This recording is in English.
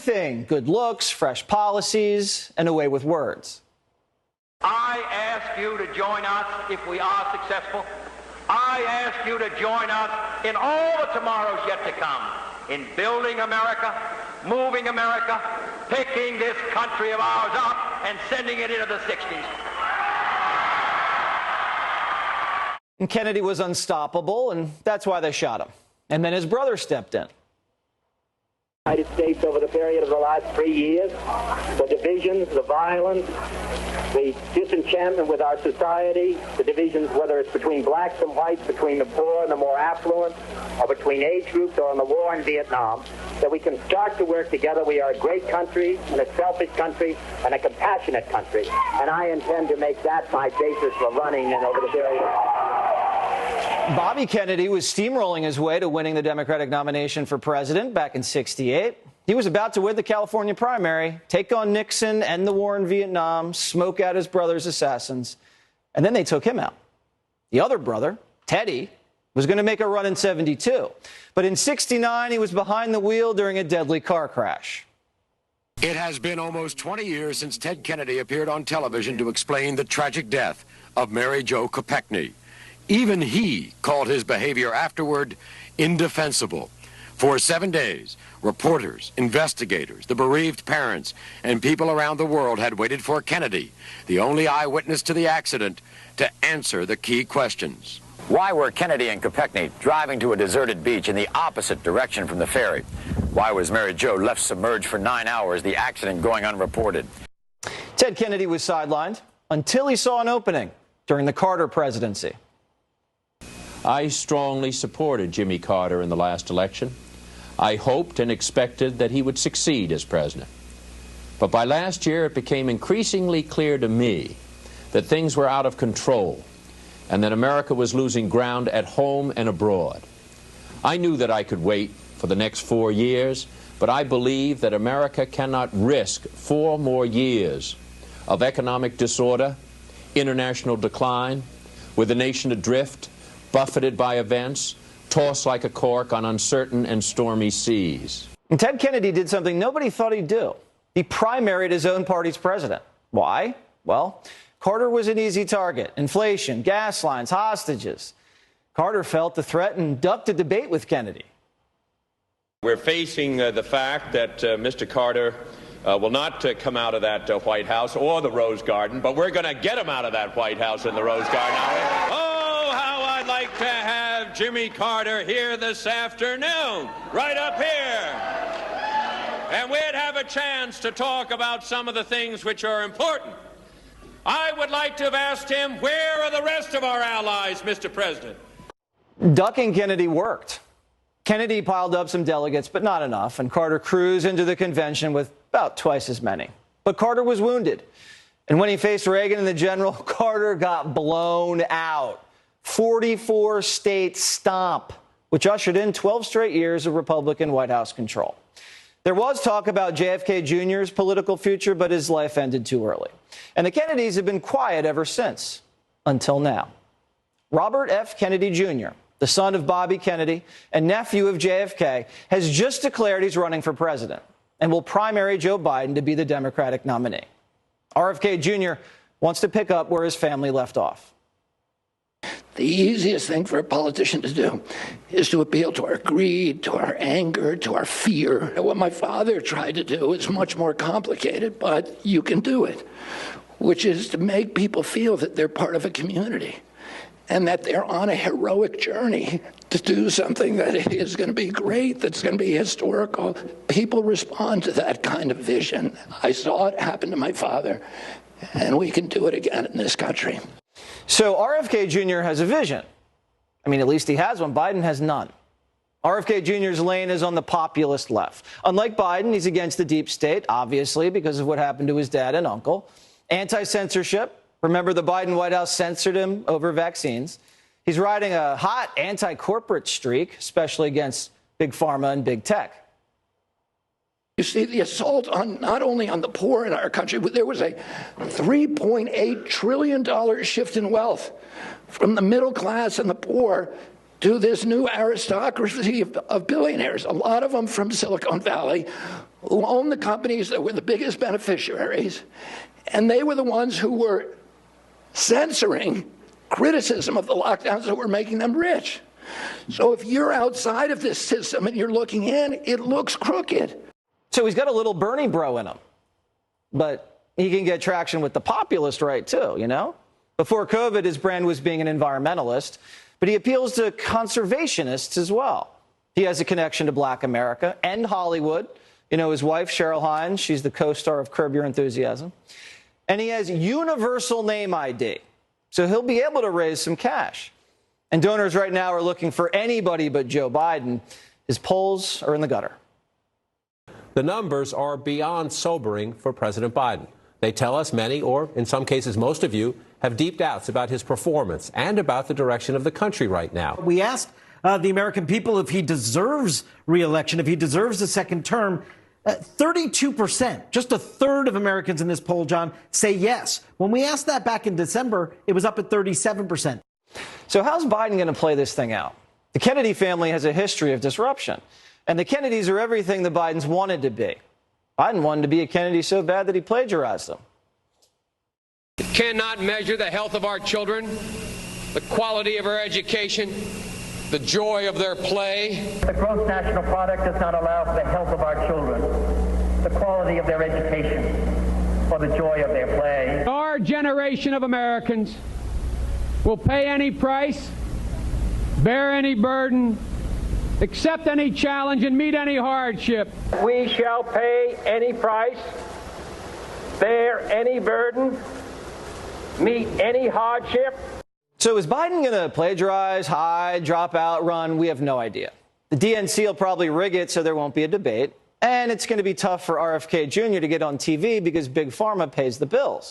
thing: good looks, fresh policies, and a way with words. I ask you to join us if we are successful. I ask you to join us in all the tomorrows yet to come, in building America, moving America, picking this country of ours up and sending it into the 60s. And Kennedy was unstoppable, and that's why they shot him. And then his brother stepped in. United States over the period of the last 3 years, the divisions, the violence, the disenchantment with our society, the divisions, whether it's between blacks and whites, between the poor and the more affluent, or between age groups, or in the war in Vietnam, that we can start to work together. We are a great country, and a selfish country, and a compassionate country. And I intend to make that my basis for running and over the period of Bobby Kennedy was steamrolling his way to winning the Democratic nomination for president back in '68. He was about to win the California primary, take on Nixon, end the war in Vietnam, smoke out his brother's assassins, and then they took him out. The other brother, Teddy, was going to make a run in '72. But in '69, he was behind the wheel during a deadly car crash. It has been almost 20 years since Ted Kennedy appeared on television to explain the tragic death of Mary Jo Kopechne. Even he called his behavior afterward indefensible. For 7 days, reporters, investigators, the bereaved parents, and people around the world had waited for Kennedy, the only eyewitness to the accident, to answer the key questions. Why were Kennedy and Kopechne driving to a deserted beach in the opposite direction from the ferry? Why was Mary Jo left submerged for 9 hours, the accident going unreported? Ted Kennedy was sidelined until he saw an opening during the Carter presidency. I strongly supported Jimmy Carter in the last election. I hoped and expected that he would succeed as president. But by last year, it became increasingly clear to me that things were out of control and that America was losing ground at home and abroad. I knew that I could wait for the next 4 years, but I believe that America cannot risk 4 more years of economic disorder, international decline, with the nation adrift, buffeted by events, tossed like a cork on uncertain and stormy seas. And Ted Kennedy did something nobody thought he'd do. He primaried his own party's president. Why? Well, Carter was an easy target. Inflation, gas lines, hostages. Carter felt the threat and ducked a debate with Kennedy. We're facing the fact that Mr. Carter will not come out of that White House or the Rose Garden, but we're going to get him out of that White House and the Rose Garden. Oh, how I'd like to have Jimmy Carter here this afternoon, right up here. And we'd have a chance to talk about some of the things which are important. I would like to have asked him, where are the rest of our allies, Mr. President? Ducking Kennedy worked. Kennedy piled up some delegates, but not enough, and Carter cruised into the convention with about twice as many. But Carter was wounded. And when he faced Reagan and the general, Carter got blown out. 44-state stomp, which ushered in 12 straight years of Republican White House control. There was talk about JFK Jr.'s political future, but his life ended too early. And the Kennedys have been quiet ever since, until now. Robert F. Kennedy Jr., the son of Bobby Kennedy and nephew of JFK, has just declared he's running for president and will primary Joe Biden to be the Democratic nominee. RFK Jr. wants to pick up where his family left off. The easiest thing for a politician to do is to appeal to our greed, to our anger, to our fear. What my father tried to do is much more complicated, but you can do it, which is to make people feel that they're part of a community and that they're on a heroic journey to do something that is going to be great, that's going to be historical. People respond to that kind of vision. I saw it happen to my father, and we can do it again in this country. So RFK Jr. has a vision. I mean, at least he has one. Biden has none. RFK Jr.'s lane is on the populist left. Unlike Biden, he's against the deep state, obviously, because of what happened to his dad and uncle. Anti-censorship. Remember, the Biden White House censored him over vaccines. He's riding a hot anti-corporate streak, especially against big pharma and big tech. You see, the assault on not only on the poor in our country, but there was a $3.8 trillion shift in wealth from the middle class and the poor to this new aristocracy of billionaires, a lot of them from Silicon Valley, who own the companies that were the biggest beneficiaries, and they were the ones who were censoring criticism of the lockdowns that were making them rich. So if you're outside of this system and you're looking in, it looks crooked. So he's got a little Bernie bro in him, but he can get traction with the populist right too, you know? Before COVID, his brand was being an environmentalist, but he appeals to conservationists as well. He has a connection to Black America and Hollywood. You know, his wife, Cheryl Hines, she's the co-star of Curb Your Enthusiasm. And he has universal name ID, so he'll be able to raise some cash. And donors right now are looking for anybody but Joe Biden. His polls are in the gutter. The numbers are beyond sobering for President Biden. They tell us many, or in some cases most of you, have deep doubts about his performance and about the direction of the country right now. We asked the American people if he deserves re-election, if he deserves a second term. 32%, just a third of Americans in this poll, John, say yes. When we asked that back in December, it was up at 37%. So how's Biden going to play this thing out? The Kennedy family has a history of disruption, and the Kennedys are everything the Bidens wanted to be. Biden wanted to be a Kennedy so bad that he plagiarized them. It cannot measure the health of our children, the quality of our education, the joy of their play. The gross national product does not allow for the health of our children, the quality of their education, or the joy of their play. Our generation of Americans will pay any price, bear any burden, accept any challenge, and meet any hardship. We shall pay any price, bear any burden, meet any hardship. So is Biden going to plagiarize, hide, drop out, run? We have no idea. The DNC will probably rig it so there won't be a debate. And it's going to be tough for RFK Jr. to get on TV because Big Pharma pays the bills.